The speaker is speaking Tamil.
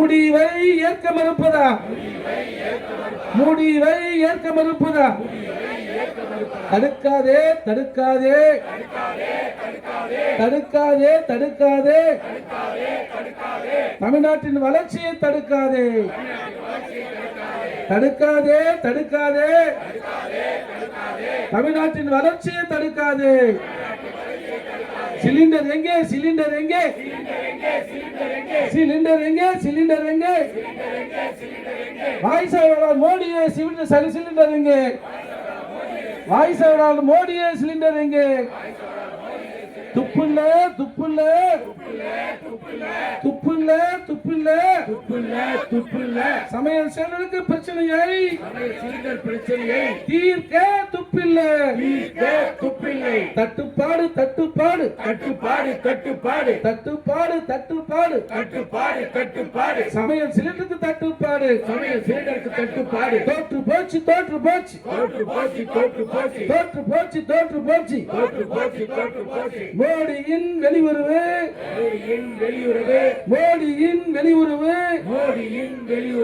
முடிவை ஏற்க மறுப்பதா? முடிவை ஏற்க மறுப்பதா? தடுக்காதே தடுக்காதே தடுக்காதே தடுக்காதே தமிழ்நாட்டின் வளர்ச்சியை தடுக்காதே தடுக்காதே தடுக்காதே தமிழ்நாட்டின் வளர்ச்சியை தடுக்காதே. சிலிண்டர் எங்கே? சிலிண்டர் எங்கே? சிலிண்டர் எங்கே? சிலிண்டர் எங்கே? வாய்ஸாளர் மோடியே சிலிண்டர் எங்கே? வாய்ஸாளர் மோடியே சிலிண்டர் எங்கே? துப்புல்ல துப்புல்ல துப்புல்ல துப்புல்ல துப்புல்ல சமையல் சிலிண்டருக்கு பிரச்சனையை தீர்க்க துப்பில்லை. தட்டுப்பாடு தட்டுப்பாடு தட்டுப்பாடு தட்டுப்பாடு தட்டுப்பாடு தட்டுப்பாடு தட்டுப்பாடு தட்டுப்பாடு சமையல் சிலிண்டருக்கு தட்டுப்பாடு. சமையல் சிலிண்டருக்கு தட்டுப்பாடு. தோற்று போச்சு தோற்று போச்சு தோற்று போச்சு தோற்று போச்சு தோற்று போச்சு தோற்று போச்சு தோற்று போச்சு தோற்று போச்சு. மோடியின் வெளியுறவு மோடியின் வெளியுறவு மோடியின் வெளியுறவு மோடியின் வெளியுறவு